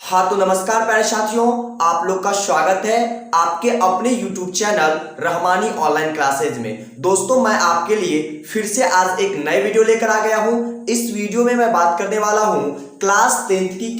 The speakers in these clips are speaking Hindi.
हाँ तो नमस्कार प्यारे साथियों, आप लोग का स्वागत है आपके अपने YouTube channel Rahmani online classes में। दोस्तों मैं आपके लिए फिर से आज एक नए वीडियो लेकर आ गया हूँ। इस वीडियो में मैं बात करने वाला हूँ क्लास 10th की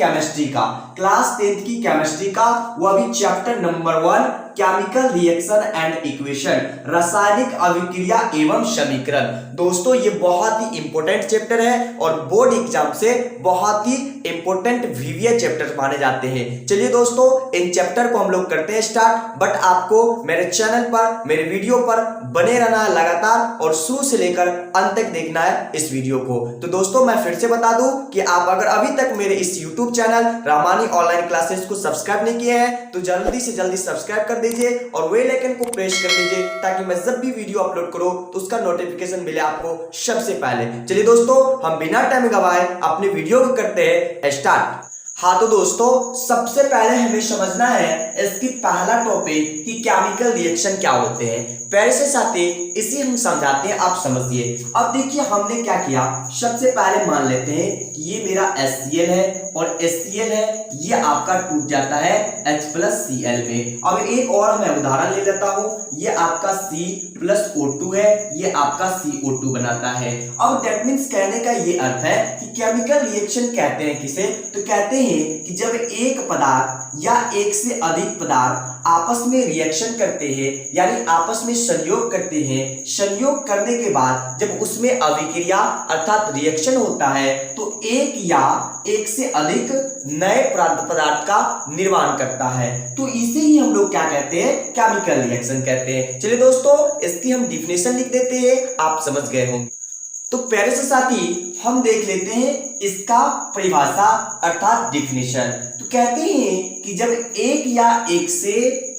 केमिस्ट्री का वह भी chapter number 1 chemical reaction and equation, रासायनिक अभिक्रिया एवं समीकरण। दोस्तों ये बहुत ही इंपॉर्टेंट चैप्टर है और बोर्ड एग्जाम से बहुत ही इंपॉर्टेंट वीवीए चैप्टर माने जाते हैं। चलिए दोस्तों इन चैप्टर को हम लोग करते हैं स्टार्ट। बट आपको मेरे चैनल पर मेरे वीडियो पर बने रहना है लगातार और शुरू से लेकर अंत तक देखना है इस वीडियो को। तो दोस्तों मैं फिर से बता दूं कि आप अगर अभी तक मेरे इस YouTube channel Rahmani online classes को सब्सक्राइब नहीं किए हैं तो जल्दी से जल्दी सब्सक्राइब कर दीजिए और बेल आइकन को प्रेस कर दीजिए ताकि मैं जब भी वीडियो अपलोड करूं तो उसका नोटिफिकेशन मिले आपको सबसे पहले। चलिए दोस्तों हम बिना टाइम गवाए अपने वीडियो को करते हैं स्टार्ट। हाँ तो दोस्तों सबसे पहले हमें समझना है इसकी पहला टॉपिक कि केमिकल रिएक्शन क्या होते हैं। पहले से साथी इसी हम समझाते हैं, आप समझिए। अब देखिए हमने क्या किया, सबसे पहले मान लेते हैं कि ये मेरा HCl है और HCl है, ये आपका टूट जाता है H+Cl में। अब एक और मैं उदाहरण ले लेता हूं, ये आपका C+O2 है, ये आपका CO2 बनाता है। अब दैट मीन्स कहने का ये अर्थ है कि केमिकल रिएक्शन कहते हैं किसे, तो कहते हैं कि जब एक पदार्थ या एक से अधिक पदार्थ आपस में रिएक्शन करते हैं यानी आपस में संयोग करते हैं, संयोग करने के बाद जब उसमें अभिक्रिया अर्थात रिएक्शन होता है तो एक या एक से अधिक नए पदार्थ का निर्माण करता है, तो इसे ही हम लोग क्या कहते हैं, केमिकल रिएक्शन कहते हैं। चलिए दोस्तों इसकी हम डिफिनेशन लिख देते हैं, आप समझ गए होंगे। तो प्यारे से साथी हम देख लेते हैं इसका परिभाषा अर्थात डिफिनेशन। तो कहते हैं कि जब एक या एक से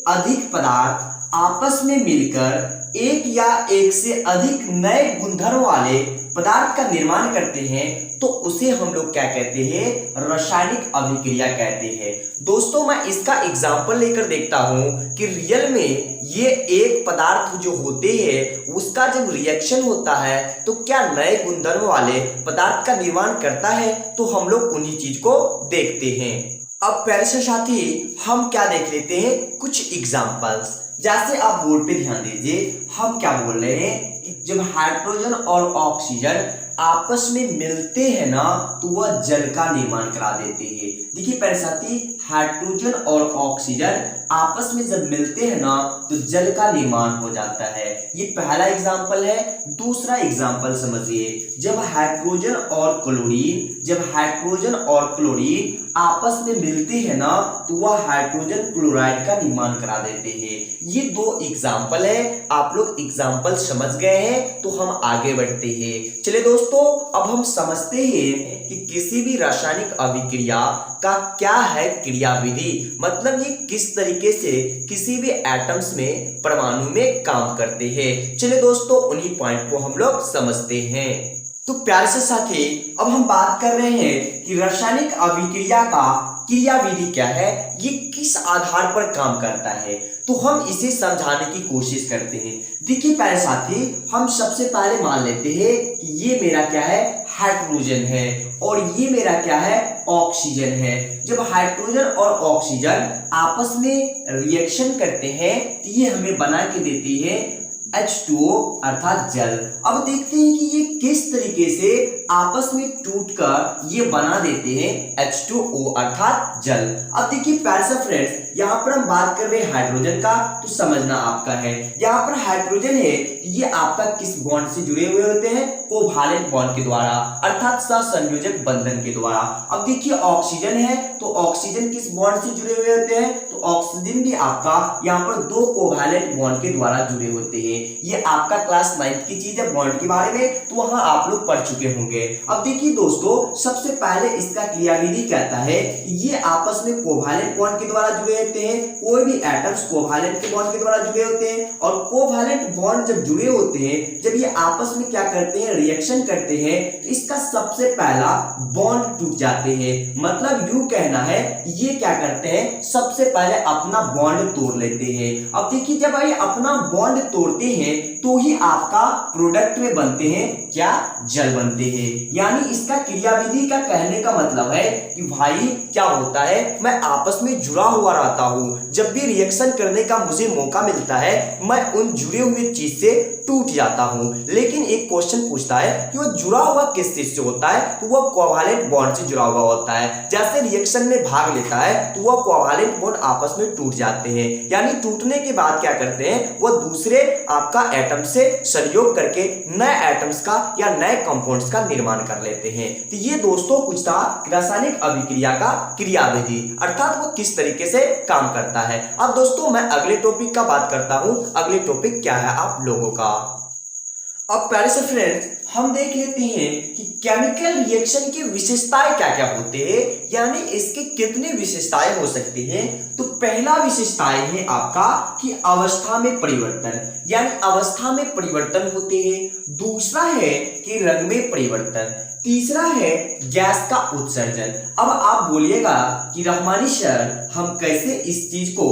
अधिक पदार्थ आपस में मिलकर एक या एक से अधिक नए गुणधर्म वाले पदार्थ का निर्माण करते हैं तो उसे हम लोग क्या कहते हैं, रासायनिक अभिक्रिया कहते हैं। दोस्तों मैं इसका एग्जांपल लेकर देखता हूं कि रियल में ये एक पदार्थ जो होते हैं उसका जब रिएक्शन होता है तो क्या नए गुणधर्म वाले पदार्थ का निर्माण करता है, तो हम लोग उन्हीं चीज को देखते हैं। अब प्यारे से साथी हम क्या देख लेते हैं, कुछ एग्जाम्पल्स। जैसे आप बोर्ड पे ध्यान दीजिए, हम क्या बोल रहे हैं कि जब हाइड्रोजन और ऑक्सीजन आपस में मिलते हैं ना तो वह जल का निर्माण करा देते हैं। देखिए प्यारे साथी हाइड्रोजन और ऑक्सीजन आपस में जब मिलते हैं ना तो जल का निर्माण हो जाता है। ये पहला एग्जाम्पल है। दूसरा एग्जाम्पल समझिए, जब हाइड्रोजन और क्लोरीन आपस में मिलते हैं ना तो वह हाइड्रोजन क्लोराइड का निर्माण करा देते हैं। ये दो एग्जाम्पल है, आप लोग एग्जाम्पल समझ गए हैं तो हम आगे बढ़ते हैं। चलिए दोस्तों अब हम समझते हैं कि किसी भी रासायनिक अभिक्रिया का क्या है क्रियाविधि, मतलब ये किस तरीके से किसी भी एटम्स में परमाणु में काम करते हैं। चलिए दोस्तों उन्हीं पॉइंट को हम लोग समझते हैं। तो प्यारे से साथी अब हम बात कर रहे हैं कि रासायनिक अभिक्रिया का क्रियाविधि क्या है, ये किस आधार पर काम करता है, तो हम इसे समझाने की कोशिश करते हैं। देखिए प्यारे साथी हम सबसे पहले मान लेते हैं कि ये मेरा क्या है, हाइड्रोजन है और ये मेरा क्या है, ऑक्सीजन है। जब हाइड्रोजन और ऑक्सीजन आपस में रिएक्शन करते हैं तो ये हमें बना के देती है H2O अर्थात जल। अब देखते हैं कि ये किस तरीके से आपस में टूटकर ये बना देते हैं H2O अर्थात जल। अब देखिए प्यारे से फ्रेंड्स यहाँ पर हम बात कर रहे हैं हाइड्रोजन का, तो समझना आपका है। यहाँ पर हाइड्रोजन है, ये आपका किस बॉन्ड से जुड़े हुए होते हैं, कोवैलेंट बॉन्ड के द्वारा अर्थात सहसंयोजक बंधन के द्वारा। अब देखिए ऑक्सीजन है, तो ऑक्सीजन किस बॉन्ड से जुड़े हुए होते हैं, तो ऑक्सीजन भी आपका यहाँ पर दो कोवैलेंट बॉन्ड के द्वारा जुड़े होते हैं। ये आपका क्लास 9th की चीज है बॉन्ड के बारे में, तो वहां आप लोग पढ़ चुके होंगे। अब देखिए दोस्तों सबसे पहले इसका क्रियाविधि कहता है ये आपस में कोवैलेंट बॉन्ड के द्वारा जुड़े होते हैं। कोई भी एटम्स कोवैलेंट के बॉन्ड के द्वारा जुड़े होते हैं और कोवैलेंट बॉन्ड जब जुड़े होते हैं, जब ये आपस में क्या करते हैं, रिएक्शन करते हैं, तो इसका सबसे पहला बॉन्ड टूट जाते हैं। मतलब यूं कहना है ये क्या करते हैं, सबसे पहले अपना बॉन्ड तोड़ लेते हैं। अब देखिए जब ये अपना बॉन्ड तोड़ते हैं तो ही आपका प्रोडक्ट में बनते हैं क्या जल बनते हैं। यानी इसका क्रियाविधि का कहने का मतलब है कि भाई क्या होता है, मैं आपस में जुड़ा हुआ रहता हूं, जब भी रिएक्शन करने का मुझे मौका मिलता है मैं उन जुड़े हुए चीज से टूट जाता हूं। लेकिन एक क्वेश्चन पूछता है कि वो जुड़ा हुआ किस चीज से होता है, तो वो कोवैलेंट बॉन्ड से जुड़ा हुआ होता है। जैसे रिएक्शन में भाग लेता है तो वो कोवैलेंट बॉन्ड आपस में टूट जाते हैं, यानी टूटने के बाद क्या करते हैं, वो दूसरे आपका एटम से सहयोग करके नए एटम्स का या नए कंपाउंड्स का निर्माण कर लेते हैं। तो ये दोस्तों कुछ था रासायनिक अभिक्रिया का क्रियाविधि, अर्थात वो किस तरीके से काम करता है। अब दोस्तों मैं अगले टॉपिक का बात करता हूं। अगले टॉपिक क्या है आप लोगों का। अब प्यारे से फ्रेंड्स हम देख लेते हैं कि केमिकल रिएक्शन की विशेषताएं क्या क्या होते हैं, यानी इसके कितनी विशेषताएं हो सकती हैं। तो पहला विशेषताएं है आपका कि अवस्था में परिवर्तन, यानी अवस्था में परिवर्तन होते हैं। दूसरा है कि रंग में परिवर्तन। तीसरा है गैस का उत्सर्जन। अब आप बोलिएगा कि रहमानी सर हम कैसे इस चीज को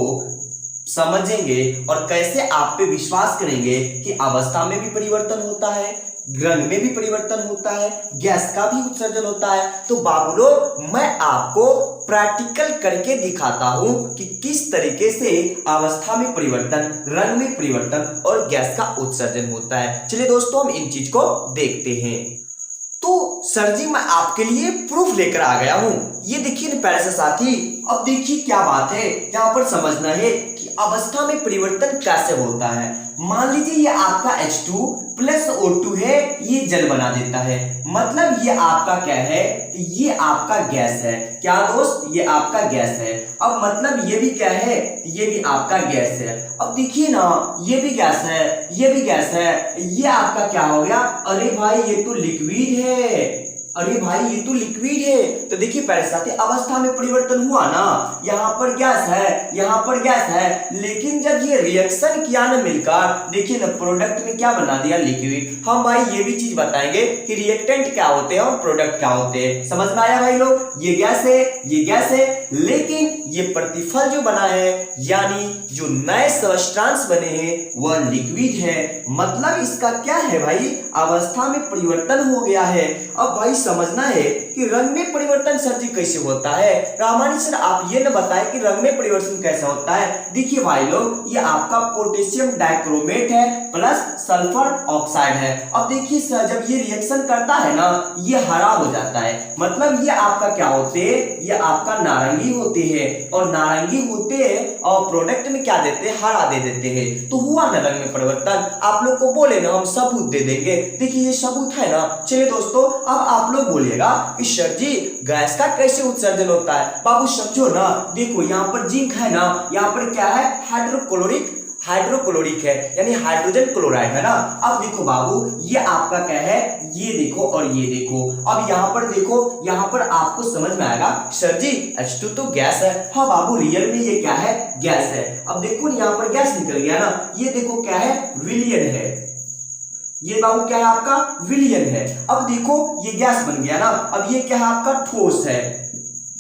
समझेंगे और कैसे आप पे विश्वास करेंगे कि अवस्था में भी परिवर्तन होता है, रंग में भी परिवर्तन होता है, गैस का भी उत्सर्जन होता है। तो बाबूलो मैं आपको प्रैक्टिकल करके दिखाता हूं कि किस तरीके से अवस्था में परिवर्तन, रंग में परिवर्तन और गैस का उत्सर्जन होता है। चलिए दोस्तों हम इन चीज को देखते हैं। तो सर जी मैं आपके लिए प्रूफ लेकर आ गया हूं। ये देखिए ना प्यारे से साथी, अब देखिए क्या बात है, यहाँ पर समझना है कि अवस्था में परिवर्तन कैसे होता है। मान लीजिए ये आपका H2 प्लस O2 है, ये जल बना देता है, मतलब ये आपका क्या है, ये आपका गैस है। क्या दोस्त, ये आपका गैस है। अब मतलब ये भी क्या है, ये भी आपका गैस है। अब देखिए ना ये भी गैस है, ये भी गैस है, ये आपका क्या हो गया, अरे भाई ये तो लिक्विड है, अरे भाई ये तो लिक्विड है। तो देखिए प्यारे साथी अवस्था में परिवर्तन हुआ ना, यहाँ पर गैस है, यहाँ पर गैस है, लेकिन जब ये रिएक्शन किया ना मिलकर, देखिए ना प्रोडक्ट में क्या बना दिया, लिक्विड। हम भाई ये भी चीज बताएंगे कि रिएक्टेंट क्या होते हैं और प्रोडक्ट क्या होते हैं। समझ में आया भाई लोग, ये गैस है, ये गैस है, लेकिन ये प्रतिफल जो बना है यानी जो नए सबस्टांस बने हैं वह लिक्विड है। मतलब इसका क्या है भाई, अवस्था में परिवर्तन हो गया है। अब भाई समझना है कि रंग में परिवर्तन सर जी कैसे होता है। रामानी सर आप ये न बताएं कि रंग में परिवर्तन कैसे होता है। देखिए भाई लोग ये आपका पोटेशियम डाइक्रोमेट है प्लस सल्फर ऑक्साइड है। अब देखिए सर जब ये रिएक्शन करता है ना ये हरा हो जाता है, मतलब ये आपका क्या होते हैं, ये आपका नारंगी होते हैं, और नारंगी होते हैं और प्रोडक्ट में क्या देते हैं, हरा दे देते हैं। तो हुआ ना रंग में परिवर्तन। आप लोग को बोले ना हम सबूत दे देंगे, देखिए ये सबूत है ना। चलिए दोस्तों अब आप लोग बोलिएगा कि सर जी गैस का कैसे उत्सर्जन होता है। बाबू समझो ना, देखो यहाँ पर जिंक है ना, यहाँ पर क्या है, हाइड्रोक्लोरिक है यानी हाइड्रोजन क्लोराइड है ना। अब देखो बाबू ये आपका क्या है, ये देखो और ये देखो। अब यहाँ पर देखो, यहाँ पर आपको समझ में आएगा सर जी H2 तो गैस है। हाँ बाबू रियल में ये क्या है, गैस है। अब देखो यहाँ पर गैस निकल गया ना, ये देखो क्या है, विलियन है, ये बाबू क्या है आपका, विलियन है। अब देखो ये गैस बन गया ना, अब ये क्या है आपका, ठोस है,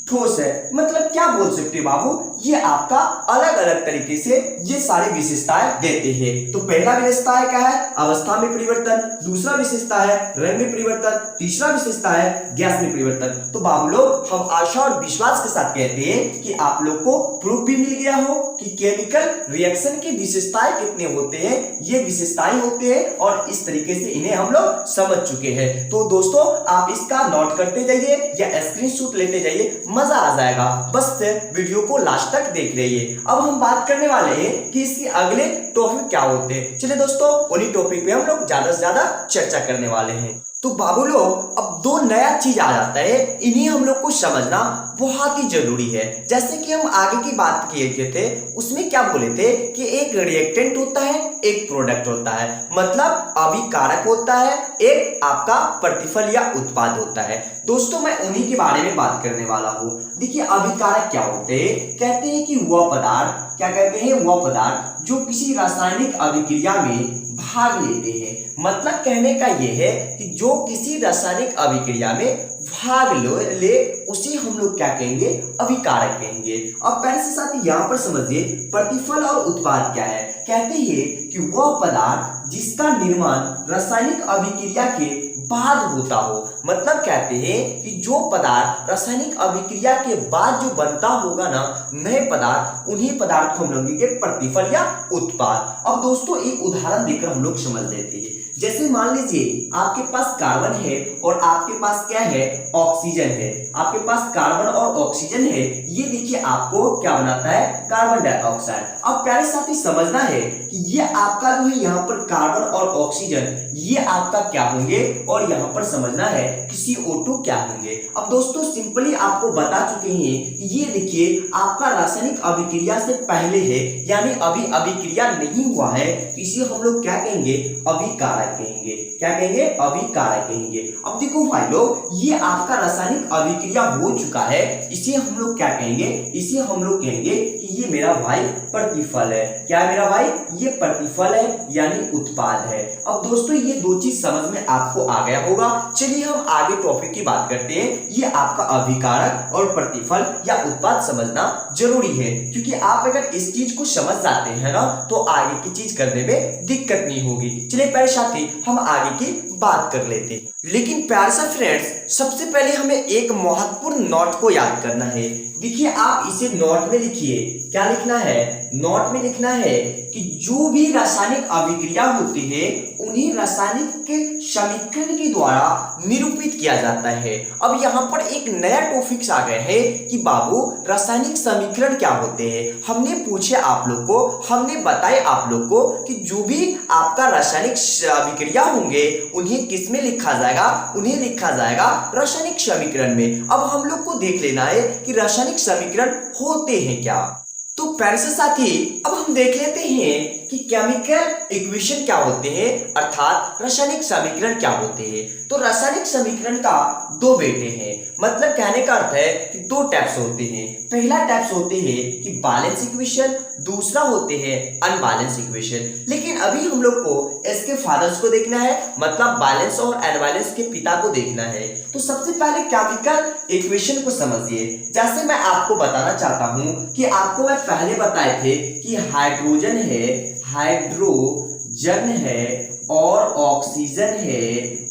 ठोस है। मतलब क्या बोल सकते हैं बाबू, ये आपका अलग अलग तरीके से ये सारी विशेषताएं देते हैं। तो पहला विशेषता है क्या है, अवस्था में परिवर्तन, दूसरा विशेषता है रंग में परिवर्तन, तीसरा विशेषता है गैस में परिवर्तन। तो बाबू लोग हम आशा और विश्वास के साथ कहते हैं कि आप लोग को प्रूफ भी मिल गया हो कि केमिकल रिएक्शन की विशेषताएं कितने होते हैं, ये विशेषताएं होते हैं और इस तरीके से इन्हें हम लोग समझ चुके हैं। तो दोस्तों आप इसका नोट करते जाइए या स्क्रीनशॉट लेते जाइए, मजा आ जाएगा। बस वीडियो को लास्ट तक देख रहिए। अब हम बात करने वाले हैं कि इसके अगले टॉपिक क्या होते हैं। चलिए दोस्तों उन्हीं टॉपिक पे हम लोग ज्यादा से ज्यादा चर्चा करने वाले हैं। तो बाबू लोग अब दो नया चीज आ जाता है, इन्हें हम लोग को समझना बहुत ही जरूरी है। जैसे कि हम आगे की बात किए थे उसमें क्या बोले थे कि एक रिएक्टेंट होता है, एक प्रोडक्ट होता है, मतलब अभिकारक होता है, एक आपका प्रतिफल या उत्पाद होता है। दोस्तों मैं उन्हीं के बारे में बात करने वाला हूँ। देखिए अभिकारक क्या होते हैं, कहते हैं कि वह पदार्थ, क्या कहते हैं, वह पदार्थ जो किसी रासायनिक अभिक्रिया में भाग लेते हैं। मतलब कहने का यह है कि जो किसी रासायनिक अभिक्रिया में भाग ले उसे हम लोग क्या कहेंगे, अभिकारक कहेंगे। अब पहले से साथ यहाँ पर समझिए प्रतिफल और उत्पाद क्या है। कहते हैं कि वह पदार्थ जिसका निर्माण रासायनिक अभिक्रिया के बाद होता हो। मतलब कहते हैं कि जो पदार्थ रासायनिक अभिक्रिया के बाद जो बनता होगा ना नए पदार्थ, उन्हीं पदार्थ को हम लोग के प्रतिफल या उत्पाद। अब दोस्तों एक उदाहरण देकर हम लोग समझ लेते हैं। जैसे मान लीजिए आपके पास कार्बन है और आपके पास क्या है, ऑक्सीजन है। आपके पास कार्बन और ऑक्सीजन है, ये देखिए आपको क्या बनाता है, कार्बन डाइऑक्साइड। अब प्यारे साथी समझना है कि ये आपका जो है यहाँ पर कार्बन और ऑक्सीजन, ये आपका क्या होंगे, और यहाँ पर समझना है कि CO2 क्या होंगे। अब दोस्तों सिंपली आपको बता चुके हैं कि ये देखिए आपका रासायनिक अभिक्रिया से पहले है, यानी अभी अभिक्रिया नहीं हुआ है, इसे हम लोग क्या कहेंगे, अभिकारक कहेंगे। क्या कहेंगे, अभिकारक कहेंगे। अब देखो भाई लोग, ये आपका रासायनिक अभिक्रिया हो चुका है, इसे हम लोग क्या कहेंगे, इसे हम लोग कहेंगे कि ये मेरा भाई प्रतिफल है। क्या है मेरा भाई, ये प्रतिफल है यानी उत्पाद है। अब दोस्तों ये दो चीज समझ में आपको आ गया होगा। चलिए हम आगे टॉपिक की बात करते हैं। ये आपका अभिकारक और प्रतिफल या उत्पाद समझना जरूरी है, क्योंकि आप अगर इस चीज को समझ जाते हैं ना तो आगे की चीज करने में दिक्कत नहीं होगी। चलिए प्यारे साथी हम आगे की बात कर लेते हैं। लेकिन प्यारे सा फ्रेंड्स, सबसे पहले हमें एक महत्वपूर्ण नोट को याद करना है। देखिए आप इसे नोट में लिखिए। क्या लिखना है, नोट में लिखना है कि जो भी रासायनिक अभिक्रिया होती है उन्हें रासायनिक के समीकरण के द्वारा निरूपित किया जाता है। अब यहाँ पर एक नया टॉपिक आ गया है कि बाबू रासायनिक समीकरण क्या होते हैं। हमने पूछे आप लोग को, हमने बताया आप लोग को कि जो भी आपका रासायनिक अभिक्रिया होंगे उन्हें किस में लिखा जाएगा, उन्हें लिखा जाएगा रासायनिक समीकरण में। अब हम लोग को देख लेना है कि रासायनिक समीकरण होते हैं क्या। तो प्यारे से साथी अब हम देख लेते हैं कि केमिकल इक्वेशन क्या होते हैं, अर्थात रासायनिक समीकरण क्या होते हैं। तो रासायनिक समीकरण का दो बेटे हैं, मतलब कहने का अर्थ है कि दो टाइप्स होते हैं। पहला टाइप्स होते हैं कि बैलेंस इक्वेशन, दूसरा होते हैं अनबैलेंस इक्वेशन। लेकिन अभी हम लोग को इसके फादर्स को देखना है, मतलब बैलेंस और अनबैलेंस के पिता को देखना है। तो सबसे पहले केमिकल इक्वेशन को समझिए। जैसे मैं आपको बताना चाहता हूं कि आपको मैं पहले बताए थे कि हाइड्रोजन है, हाइड्रोजन है और ऑक्सीजन है,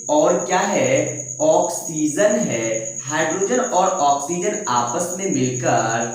और क्या है, ऑक्सीजन है। हाइड्रोजन और ऑक्सीजन आपस में मिलकर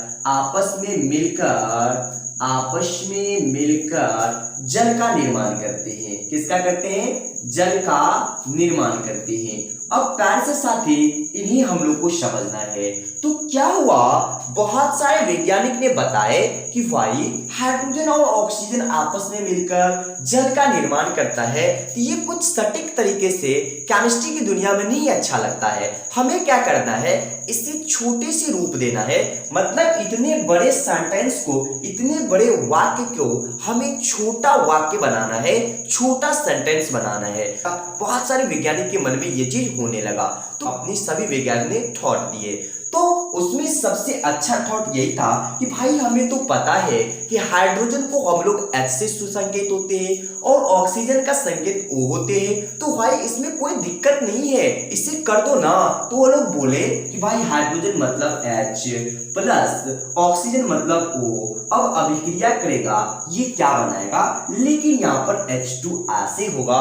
जल का निर्माण करते हैं। किसका करते हैं, जल का निर्माण करते हैं। अब प्यार से साथी इन्हीं हम लोग को समझना है। तो क्या हुआ, बहुत सारे वैज्ञानिक ने बताए कि भाई हाइड्रोजन और ऑक्सीजन आपस में मिलकर जल का निर्माण करता है। तो ये कुछ सटीक तरीके से केमिस्ट्री की दुनिया में नहीं अच्छा लगता है। हमें क्या करना है, इसे छोटे से रूप देना है। मतलब इतने बड़े सेंटेंस को, इतने बड़े वाक्य को हमें छोटा वाक्य बनाना है, छोटा सेंटेंस बनाना है। बहुत सारे वैज्ञानिक के मन में ये चीज होने लगा, तो अपने सभी वैज्ञानिक ने थॉट दिए। तो उसमें सबसे अच्छा थॉट यही था कि भाई हमें तो पता है कि हाइड्रोजन को हम लोग H से सुसंकेत होते हैं और ऑक्सीजन का संकेत O होते हैं, तो भाई इसमें कोई दिक्कत नहीं है, इसे कर दो ना। तो वो लोग बोले कि भाई हाइड्रोजन मतलब H प्लस ऑक्सीजन मतलब O। अब अभिक्रिया करेगा, ये क्या बनाएगा, लेकिन यहाँ पर H2 ऐसे होगा।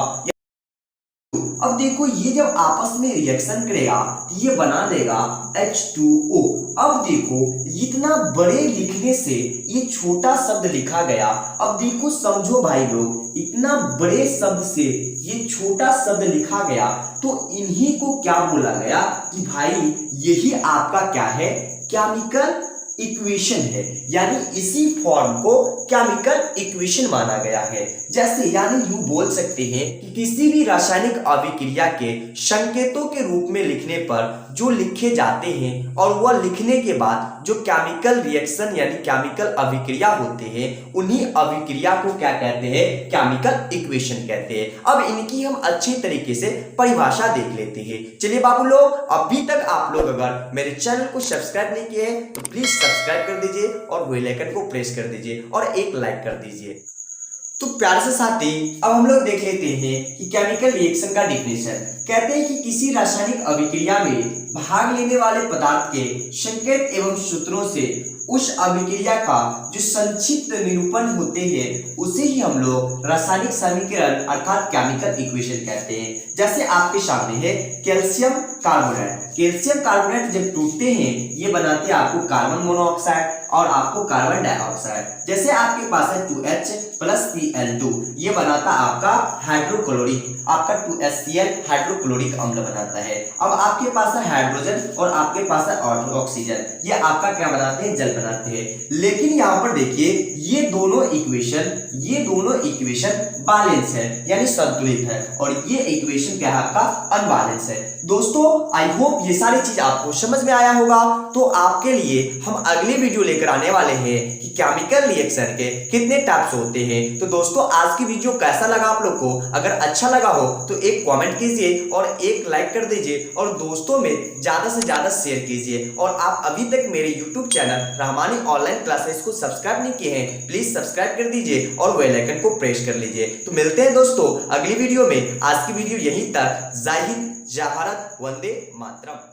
अब देखो ये जब आपस में रिएक्शन करेगा ये बना देगा H2O। अब देखो इतना बड़े लिखने से ये छोटा शब्द लिखा गया। अब देखो समझो भाई लोग, इतना बड़े शब्द से ये छोटा शब्द लिखा गया, तो इन्हीं को क्या बोला गया कि भाई यही आपका क्या है, केमिकल इक्वेशन है। यानी इसी फॉर्म को केमिकल इक्वेशन माना गया है। जैसे यानी यूं बोल सकते हैं कि किसी भी रासायनिक अभिक्रिया के संकेतों के रूप में लिखने पर जो लिखे जाते हैं और वह लिखने के बाद जो केमिकल रिएक्शन यानी केमिकल अभिक्रिया होते हैं, उन्हीं अभिक्रिया को क्या कहते हैं, केमिकल इक्वेशन कहते हैं। अब इनकी हम अच्छी तरीके से परिभाषा देख लेते हैं। चलिए बाबू लोग, अभी तक आप लोग अगर मेरे चैनल को सब्सक्राइब नहीं किए हैं तो प्लीज सब्सक्राइब कर दीजिए और बेल आइकन को प्रेस कर दीजिए और एक लाइक कर दीजिए। तो प्यार से साथी अब हम लोग देख लेते हैं कि केमिकल रिएक्शन का डिफिनेशन। कहते हैं कि किसी रासायनिक अभिक्रिया में भाग लेने वाले पदार्थ के संकेत एवं सूत्रों से उस अभिक्रिया का जो संक्षिप्त निरूपण होते हैं उसे ही हम लोग रासायनिक समीकरण अर्थात केमिकल इक्वेशन कहते हैं। जैसे आपके सामने है कैल्शियम कार्बोनेट। कैल्शियम कार्बोनेट जब टूटते हैं ये बनाते हैं आपको कार्बन मोनोऑक्साइड और आपको कार्बन डाइऑक्साइड। जैसे आपके पास है 2H प्लस Cl2 ये बनाता आपका हाइड्रोक्लोरिक, आपका 2HCl हाइड्रोक्लोरिक अम्ल बनाता है। अब आपके पास है हाइड्रोजन और आपके पास है ऑक्सीजन, ये आपका क्या बनाते हैं, जल बनाते हैं। लेकिन यहाँ पर देखिए ये दोनों इक्वेशन बैलेंस है यानी संतुलित है और ये इक्वेशन क्या है आपका अनबैलेंस है। दोस्तों आई होप ये सारी चीज आपको समझ में आया होगा। तो आपके लिए हम अगली वीडियो लेकर आने वाले हैं कि केमिकल रिएक्शन के कितने टाइप्स होते हैं। तो दोस्तों आज की वीडियो कैसा लगा आप लोग को? अगर अच्छा लगा हो तो एक कमेंट कीजिए और एक लाइक कर दीजिए और दोस्तों में ज्यादा से ज्यादा शेयर कीजिए। और आप अभी तक मेरे YouTube channel Rahmani online classes को सब्सक्राइब नहीं किए हैं प्लीज सब्सक्राइब कर दीजिए और बेल आइकन को प्रेस कर लीजिए। तो मिलते हैं दोस्तों अगली वीडियो में। आज की वीडियो यहीं तक। जय हिंद, जय भारत, वंदे मातरम।